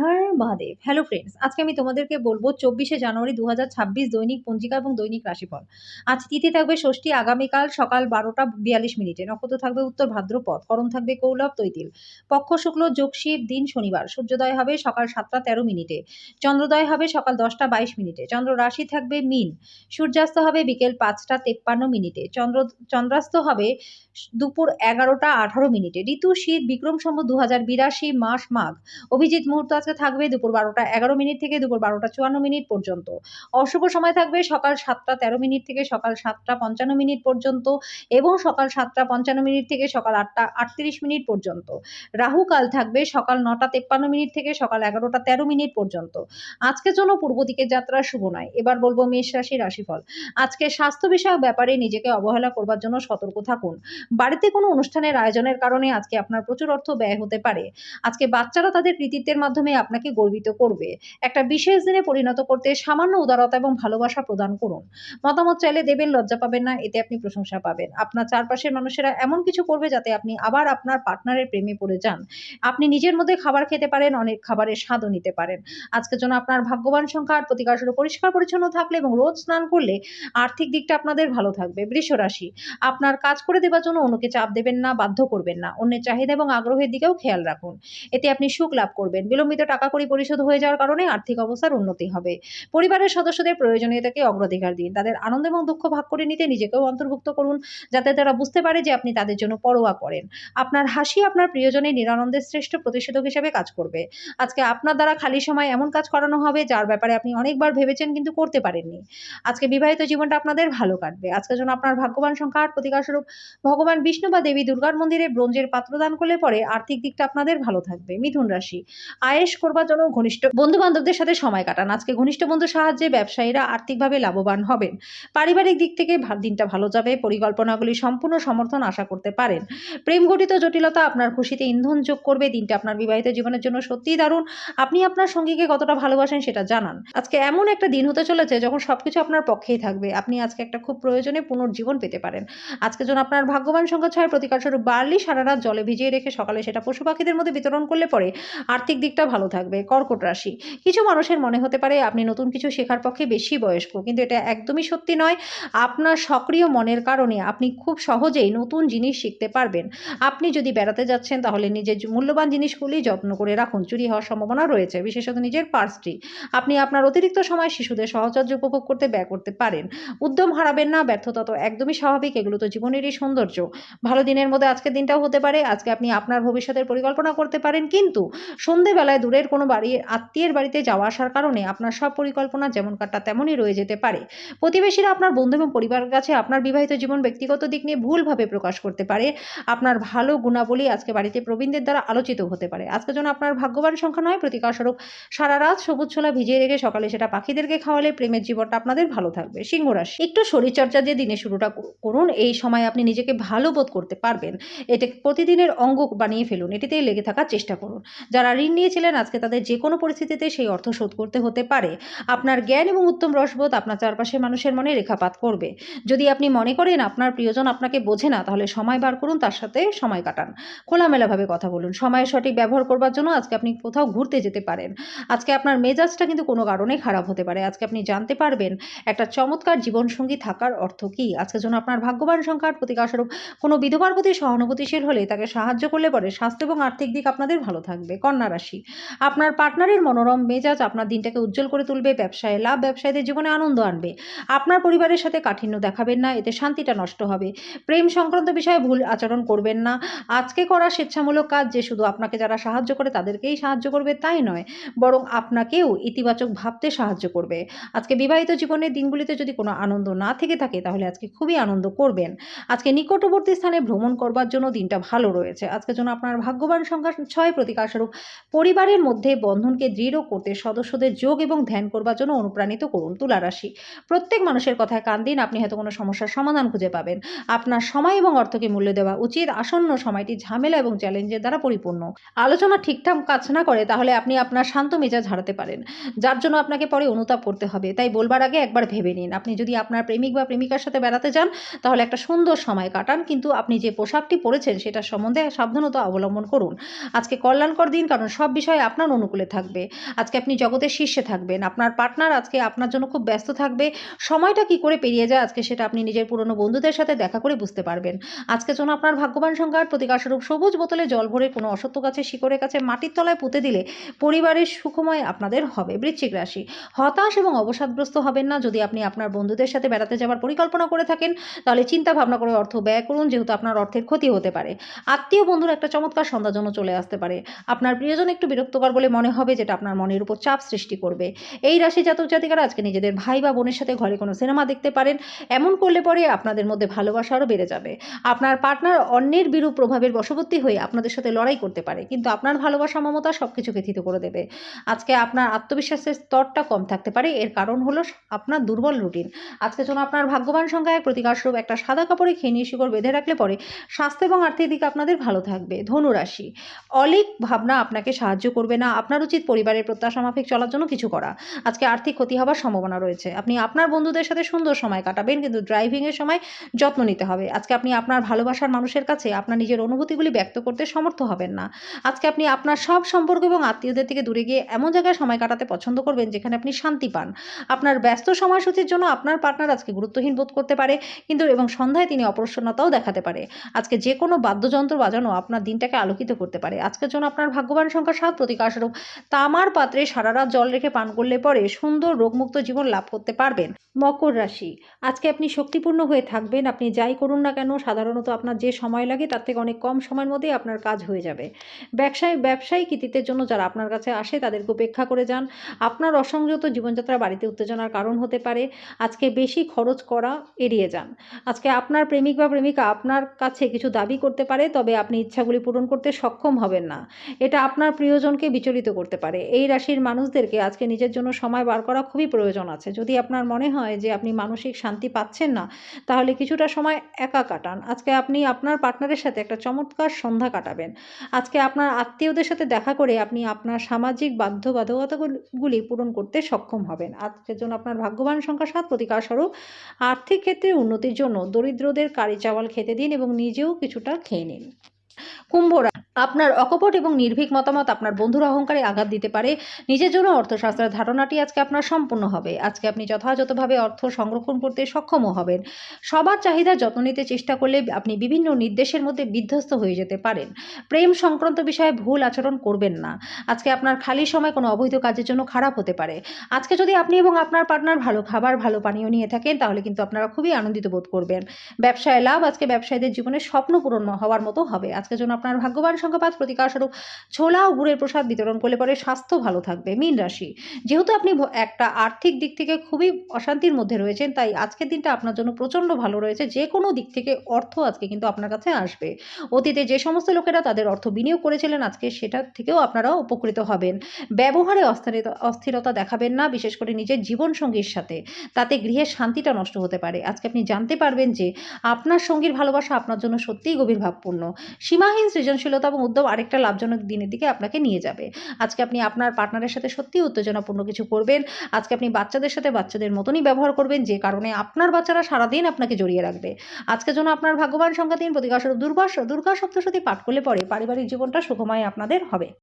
হর Mahadev. Hello friends, আজকে আমি তোমাদেরকে বলবো 24শে জানুয়ারি ২০২৬ দৈনিক পঞ্জিকা এবং দৈনিক রাশিফল। আজ তিথি থাকবে ষষ্ঠী, আগামীকাল সকাল ১২টা ৪২ মিনিটে। নক্ষত্র থাকবে উত্তর ভাদ্রপদ, করণ থাকবে কৌলব তৈতিল, পক্ষ শুক্ল, যোগ শিব, দিন শনিবার। সূর্যোদয় হবে সকাল ৭টা ১৩ মিনিটে, চন্দ্রোদয় হবে সকাল ১০টা ২২ মিনিটে। চন্দ্র রাশি থাকবে মীন, সূর্যাস্ত হবে বিকেল ৫টা ৫৩ মিনিটে, চন্দ্রাস্ত হবে দুপুর ১১টা ১৮ মিনিটে। ঋতু শীত, বিক্রম সম্বত ২০৮২, মাস মাঘ। অভিজিৎ মুহূর্ত আজকে থাকবে দুপুর ১২টা ১১ মিনিট থেকে দুপুর ১২টা ৫৪ মিনিট পর্যন্ত। অশুভ সময় থাকবে সকাল ৭টা ১৩ মিনিট থেকে সকাল ৭টা ৫৫ মিনিট পর্যন্ত এবং সকাল ৭টা ৫৫ মিনিট থেকে সকাল ৮টা ৩৮ মিনিট পর্যন্ত। রাহু কাল থাকবে সকাল ৯টা ৫৩ মিনিট থেকে সকাল ১১টা ১৩ মিনিট পর্যন্ত। আজকের জন্য পূর্ব দিকের যাত্রা শুভ নয়। এবার বলবো মেষ রাশি রাশিফল। আজকে স্বাস্থ্য বিষয়ক ব্যাপারে নিজেকে অবহেলা করবার জন্য সতর্ক থাকুন। বাড়িতে কোনো অনুষ্ঠানের আয়োজনের কারণে আজকে আপনার প্রচুর অর্থ ব্যয় হতে পারে। আজকে বাচ্চারা তাদের কৃতিত্বের মাধ্যমে আপনাকে গর্বিত করবে। একটা বিশেষ দিনে পরিণত করতে সামান্য উদারতা এবং ভালোবাসা প্রদান করুন। মতামত চাইলে দেবেন, লজ্জা পাবেন না, এতে আপনি প্রশংসা পাবেন। আপনার চারপাশের মানুষেরা এমন কিছু করবে যাতে আপনি আবার আপনার পার্টনারের প্রেমে পড়ে যান। আপনি নিজের মধ্যে খাবার খেতে পারেন, অনেক খাবারের স্বাদও নিতে পারেন। আজকের জন্য আপনার ভাগ্যবান সংখ্যা ৮, প্রতিকারস্বরূপ পরিষ্কার পরিচ্ছন্ন থাকলে এবং রোজ স্নান করলে আর্থিক দিকটা আপনাদের ভালো থাকবে। বৃষ রাশি, আপনার কাজ করে দেবার জন্য অন্যকে চাপ দেবেন না, বাধ্য করবেন না। অন্যের চাহিদা এবং আগ্রহের দিকেও খেয়াল রাখুন, এতে আপনি সুখ লাভ করবেন। বিলম্বিত টাকা কড়ি পরিশোধ হয়ে যাওয়ার কারণে আর্থিক অবস্থার উন্নতি হবে। পরিবারের সদস্যদের প্রয়োজনীয়তাকে অগ্রাধিকার দিন। তাদের আনন্দ এবং দুঃখ ভাগ করে নিতে নিজেকেও অন্তর্ভুক্ত করুন, যাতে তারা বুঝতে পারে যে আপনি তাদের জন্য পরোয়া করেন। আপনার হাসি আপনার প্রিয়জনের নিরানন্দের শ্রেষ্ঠ প্রতিষেধক হিসেবে কাজ করবে। আজকে আপনার দ্বারা খালি সময় এমন কাজ করানো হবে যার ব্যাপারে আপনি অনেকবার ভেবেছেন কিন্তু করতে পারেননি। আজকে বিবাহিত জীবনটা আপনাদের ভালো কাটবে। আজকের জন্য আপনার ভাগ্যবান সংখ্যা ৮, প্রতিকারস্বরূপ ভগবান বিষ্ণু বা দেবী দুর্গার মন্দিরে ব্রোঞ্জের পাত্র দান করলে পরে আর্থিক দিকটা আপনাদের ভালো থাকবে। মিথুন রাশি, আয়েশ করবার জন্য ঘনিষ্ঠ বন্ধু বান্ধবদের সাথে সময় কাটান। আজকে ঘনিষ্ঠ বন্ধুর সাহায্যে ব্যবসায়ীরা আর্থিকভাবে লাভবান হবেন। পারিবারিক দিক থেকে দিনটা ভালো যাবে। পরিকল্পনাগুলি সম্পূর্ণ সমর্থন আশা করতে পারেন। প্রেম ঘটিত জটিলতা আপনার খুশিতে ইন্ধন যোগ করবে। দিনটা আপনার বিবাহিত জীবনের জন্য সত্যিই দারুণ। আপনি আপনার সঙ্গীকে কতটা ভালোবাসেন সেটা জানান। আজকে এমন একটা দিন হতে চলেছে যখন সবকিছু আপনার পক্ষেই থাকবে। আপনি আজকে একটা খুব প্রয়োজনে পুনর্জীবন পেতে পারেন। আজকের জন্য আপনার ভাগ্যবান সংখ্যা ৬, প্রতিকারস্বরূপ বার্লি সারা রাত জলে ভিজিয়ে রেখে সকালে সেটা পশু পাখিদের মধ্যে বিতরণ করলে পরে আর্থিক দিকটা ভালো থাকবে। কর্কট রাশি, কিছু মানুষের মনে হতে পারে আপনি নতুন কিছু শেখার পক্ষে বেশি বয়স্ক, কিন্তু এটা একদমই সত্যি নয়। আপনার সক্রিয় মনের কারণে আপনি খুব সহজেই নতুন জিনিস শিখতে পারবেন। আপনি যদি বেড়াতে যাচ্ছেন তাহলে নিজের মূল্যবান জিনিসগুলি যত্ন করে রাখুন, চুরি হওয়ার সম্ভাবনা রয়েছে, বিশেষত নিজের পার্সটি। আপনি আপনার অতিরিক্ত সময় শিশুদের সহচর্য উপভোগ করতে ব্যয় করতে পারেন। উদ্যম হারাবেন না, ব্যর্থতা তো একদমই স্বাভাবিক, এগুলো তো জীবনেরই সৌন্দর্য। ভালো দিনের মধ্যে আজকের দিনটাও হতে পারে। আজকে আপনি আপনার ভবিষ্যতের পরিকল্পনা করতে পারেন, কিন্তু সন্ধেবেলায় দূরের কোনো আত্মীয়ের বাড়িতে যাওয়া আসার কারণে আপনার সব পরিকল্পনা যেমন কাটা তেমনই রয়ে যেতে পারে। প্রতিবেশীরা আপনার বন্ধু এবং পরিবারের কাছে আপনার বিবাহিত জীবন ব্যক্তিগত দিক নিয়ে ভুলভাবে প্রকাশ করতে পারে। আপনার ভালো গুণাবলী আজকে বাড়িতে প্রবীণদের দ্বারা আলোচিত হতে পারে। আজকের জন্য আপনার ভাগ্যবান সংখ্যা ৯, প্রতিকারস্বরূপ সারা রাত সবুজ ছোলা ভিজিয়ে রেখে সকালে সেটা পাখিদেরকে খাওয়ালে প্রেমের জীবনটা আপনাদের ভালো থাকবে। সিংহ রাশি, একটু শরীরচর্চা দিয়ে দিনে শুরুটা করুন। এই সময় আপনি নিজেকে ভালো বোধ করতে পারবেন। এটাকে প্রতিদিনের অঙ্গ বানিয়ে ফেলুন, এটিতেই লেগে থাকার চেষ্টা করুন। যারা ঋণ নিয়েছিলেন আজকে তাদের যে কোনো পরিস্থিতিতে সেই অর্থ শোধ করতে হতে পারে। আপনার জ্ঞান এবং উত্তম রসবোধ আপনার চারপাশের মানুষের মনে রেখাপাত করবে। যদি আপনি মনে করেন আপনার প্রিয়জন আপনাকে বোঝে না, তাহলে সময় বার করুন, তার সাথে সময় কাটান, খোলামেলাভাবে কথা বলুন। সময়ের সঠিক ব্যবহার করবার জন্য আজকে আপনি কোথাও ঘুরতে যেতে পারেন। আজকে আপনার মেজাজটা কিন্তু কোনো কারণে খারাপ হতে পারে। আজকে আপনি জানতে পারবেন একটা চমৎকার জীবনসঙ্গী থাকার অর্থ কী। আজকের জন্য আপনার ভাগ্যবান সংখ্যা ৮, প্রতিকারস্বরূপ কোনো বিধবার প্রতি সহানুভূতিশীল হলে তাকে সাহায্য করলে পরে স্বাস্থ্য এবং আর্থিক দিক আপনাদের ভালো থাকবে। কন্যা রাশি, আপনার পার্টনারের মনোরম মেজাজ আপনার দিনটাকে উজ্জ্বল করে তুলবে। ব্যবসায় লাভ ব্যবসায়ীদের জীবনে আনন্দ আনবে। আপনার পরিবারের সাথে কাঠিন্য দেখাবেন না, এতে শান্তিটা নষ্ট হবে। প্রেম সংক্রান্ত বিষয়ে ভুল আচরণ করবেন না। আজকে করা স্বেচ্ছামূলক কাজ যে শুধু আপনাকে যারা সাহায্য করে তাদেরকেই সাহায্য করবে তাই নয়, বরং আপনাকেও ইতিবাচক ভাবতে সাহায্য করবে। আজকে বিবাহিত জীবনের দিনগুলিতে যদি কোনো আনন্দ না থেকে থাকে তাহলে আজকে খুবই আনন্দ করবেন। আজকে নিকটবর্তী স্থানে ভ্রমণ করবার জন্য দিনটা ভালো রয়েছে। আজকের জন্য আপনার ভাগ্যবান সংখ্যা ৬, প্রতিকারস্বরূপ পরিবারের মধ্যে বন্ধনকে দৃঢ় করতে সদস্যদের যোগ এবং ধ্যান করবার জন্য অনুপ্রাণিত করুন। তুলা রাশি, প্রত্যেক মানুষের কথায় কান দিন, আপনি হয়তো কোনো সমস্যার সমাধান খুঁজে পাবেন। আপনার সময় এবং অর্থকে মূল্য দেওয়া উচিত। আসন্ন সময়টি ঝামেলা এবং চ্যালেঞ্জের দ্বারা পরিপূর্ণ। আলোচনা ঠিকঠাক কাজ না করে তাহলে আপনি আপনার শান্ত মেজাজ হারাতে পারেন, যার জন্য আপনাকে পরে অনুতাপ করতে হবে। তাই বলবার আগে একবার ভেবে নিন। আপনি যদি আপনার প্রেমিক বা প্রেমিকার সাথে বেড়াতে যান তাহলে একটা সুন্দর সময় কাটান, কিন্তু আপনি যে পোশাকটি পরেছেন সেটার সম্বন্ধে সাবধানতা অবলম্বন করুন। আজকে কল্যাণকর দিন, কারণ সব বিষয়ে আপনার অনুকূলে থাকবে। আজকে আপনি জগতের শীর্ষে থাকবেন। আপনার পার্টনার আজকে আপনার জন্য খুব ব্যস্ত থাকবে। সময়টা কি করে পেরিয়ে যায় আজকে সেটা আপনি নিজের পুরনো বন্ধুদের সাথে দেখা করে বুঝতে পারবেন। আজকের জন্য আপনার ভাগ্যবান সংখ্যার প্রতিকারস্বরূপ সবুজ বোতলে জল ভরে কোনো অসত্য গাছের শিকড়ের কাছে মাটির তলায় পুঁতে দিলে পরিবারের সুখময় আপনাদের হবে। বৃশ্চিক রাশি, হতাশ এবং অবসাদগ্রস্ত হবেন না। যদি আপনি আপনার বন্ধুদের সাথে বেড়াতে যাওয়ার পরিকল্পনা করে থাকেন তাহলে চিন্তা ভাবনা করে অর্থ ব্যয় করুন, যেহেতু আপনার অর্থের ক্ষতি হতে পারে। আত্মীয় বন্ধুর একটা চমৎকার সন্ধ্যার জন্য চলে আসতে পারে। আপনার প্রিয়জন একটু বিরক্তকর বলে মনে হবে, যেটা আপনার মনের উপর চাপ সৃষ্টি করবে। এই রাশি জাতক জাতিকারা আজকে নিজেদের ভাই বা বোনের সাথে ঘরে কোনো সিনেমা দেখতে পারেন। এমন করলে পরে আপনাদের মধ্যে ভালোবাসা আরও বেড়ে যাবে। আপনার পার্টনার অন্যের বিরূপ প্রভাবের বশবর্তী হয়ে আপনাদের সাথে লড়াই করতে পারে, কিন্তু আপনার ভালোবাসা মমতা সবকিছুকে থিত করে দেবে। আজকে আপনার আত্মবিশ্বাসের স্তরটা কম থাকতে পারে, এর কারণ হলো আপনার দুর্বল রুটিন। আজকের জন্য আপনার ভাগ্যবান সংখ্যায় প্রতিকারস্বরূপ একটা সাদা কাপড়ে খেনির শিকড় বেঁধে রাখলে পরে স্বাস্থ্য এবং আর্থিক দিক আপনাদের ভালো থাকবে। ধনু রাশি, অলিক ভাবনা আপনাকে সাহায্য করবে না। আপনার উচিত পরিবারের প্রত্যাশা মাফিক চলার জন্য কিছু করা। আজকে আর্থিক ক্ষতি হওয়ার সম্ভাবনা রয়েছে। আপনি আপনার বন্ধুদের সাথে সুন্দর সময় কাটাবেন, কিন্তু ড্রাইভিংয়ের সময় যত্ন নিতে হবে। আজকে আপনি আপনার ভালোবাসার মানুষের কাছে আপনার নিজের অনুভূতিগুলি ব্যক্ত করতে সমর্থ হবেন না। আজকে আপনি আপনার সব সম্পর্ক এবং আত্মীয়দের থেকে দূরে গিয়ে এমন জায়গায় সময় কাটাতে পছন্দ করবেন যেখানে আপনি শান্তি পান। আপনার ব্যস্ত সময়সূচির জন্য আপনার পার্টনার আজকে গুরুত্বহীন বোধ করতে পারে, কিন্তু এবং সন্ধ্যায় তিনি অপ্রসন্নতাও দেখাতে পারে। আজকে যে কোনো বাদ্যযন্ত্র বাজানো আপনার দিনটাকে আলোকিত করতে পারে। আজকের জন্য আপনার ভাগ্যবান সংখ্যা 7, প্রতিকারস্বরূপ তামার পাত্রে সারা রাত জল রেখে পান করলে পরে সুন্দর রোগমুক্ত জীবন লাভ করতে পারবেন। মকর রাশি, আজকে আপনি শক্তিপূর্ণ হয়ে থাকবেন। আপনি যাই করুন না কেন সাধারণত আপনার যে সময় লাগে তার থেকে অনেক কম সময়ের মধ্যেই আপনার কাজ হয়ে যাবে। ব্যবসায়িক কৃতিত্বের জন্য যারা আপনার কাছে আসে তাদেরকে উপেক্ষা করে যান। আপনার অসংযত জীবনযাত্রা বাড়িতে উত্তেজনার কারণ হতে পারে। আজকে বেশি খরচ করা এড়িয়ে যান। আজকে আপনার প্রেমিক বা প্রেমিকা আপনার কাছে কিছু দাবি করতে পারে, তবে আপনি ইচ্ছাগুলি পূরণ করতে সক্ষম হবেন না। এটা আপনার প্রিয়জনকে বিচলিত করতে পারে। এই রাশির মানুষদেরকে আজকে নিজের জন্য সময় বার করা খুবই প্রয়োজন আছে। যদি আপনার মনে হয় যে আপনি মানসিক শান্তি পাচ্ছেন না, তাহলে কিছুটা সময় একা কাটান। আজকে আপনি আপনার পার্টনারের সাথে একটা চমৎকার সন্ধ্যা কাটাবেন। আজকে আপনার আত্মীয়দের সাথে দেখা করে আপনি আপনার সামাজিক বাধ্যবাধকতাগুলি পূরণ করতে সক্ষম হবেন। আজকের জন্য আপনার ভাগ্যবান সংখ্যা 7, প্রতিকারস্বরূপ আর্থিক ক্ষেত্রে উন্নতির জন্য দরিদ্রদের কারি চাওয়াল খেতে দিন এবং নিজেও কিছুটা খেয়ে নিন। কুম্ভ রাশি, আপনার অকপট এবং নির্ভীক মতামত আপনার বন্ধুর অহংকারে আঘাত দিতে পারে। নিজের জন্য অর্থশাস্ত্রের ধারণাটি আজকে আপনার সম্পূর্ণ হবে। আজকে আপনি যথাযথভাবে অর্থ সংরক্ষণ করতে সক্ষমও হবেন। সবার চাহিদার যত্ন নিতে চেষ্টা করলে আপনি বিভিন্ন নির্দেশের মধ্যে বিধ্বস্ত হয়ে যেতে পারেন। প্রেম সংক্রান্ত বিষয়ে ভুল আচরণ করবেন না। আজকে আপনার খালি সময় কোনো অবৈধ কাজের জন্য খারাপ হতে পারে। আজকে যদি আপনি এবং আপনার পার্টনার ভালো খাবার ভালো পানীয় নিয়ে থাকেন তাহলে কিন্তু আপনারা খুবই আনন্দিত বোধ করবেন। ব্যবসায় লাভ, আজকে ব্যবসায়ীদের জীবনে স্বপ্ন পূরণ হওয়ার মতো হবে। আজকের জন্য আপনার ভাগ্যবান সংখ্যা 5, প্রতিকারস্বরূপ ছোলা ও গুড়ের প্রসাদ বিতরণ করলে পরে স্বাস্থ্য ভালো থাকবে। মীন রাশি, যেহেতু আপনি একটা আর্থিক দিক থেকে খুবই অশান্তির মধ্যে রয়েছেন, তাই আজকের দিনটা আপনার জন্য প্রচণ্ড ভালো রয়েছে। যে কোনো দিক থেকে অর্থ আজকে কিন্তু আপনার কাছে আসবে। অতীতে যে সমস্ত লোকেরা তাদের অর্থ বিনিয়োগ করেছিলেন আজকে সেটার থেকেও আপনারাও উপকৃত হবেন। ব্যবহারে অস্থিরতা দেখাবেন না, বিশেষ করে নিজের জীবনসঙ্গীর সাথে। তাতে গৃহের শান্তিটা নষ্ট হতে পারে। আজকে আপনি জানতে পারবেন যে আপনার সঙ্গীর ভালোবাসা আপনার জন্য সত্যিই গভীর ভাবপূর্ণ। সীমাহীন সৃজনশীলতা এবং উদ্যম আরেকটা লাভজনক দিনের দিকে আপনাকে নিয়ে যাবে। আজকে আপনি আপনার পার্টনারের সাথে সত্যিই উত্তেজনাপূর্ণ কিছু করবেন। আজকে আপনি বাচ্চাদের সাথে বাচ্চাদের মতনই ব্যবহার করবেন, যে কারণে আপনার বাচ্চারা সারাদিন আপনাকে জড়িয়ে রাখবে। আজকের জন্য আপনার ভাগ্যবান সংখ্যা 3, প্রতিকারস্বরূপ দুর্গা সপ্তশতী পাঠ করলে পরে পারিবারিক জীবনটা সুখময় আপনাদের হবে।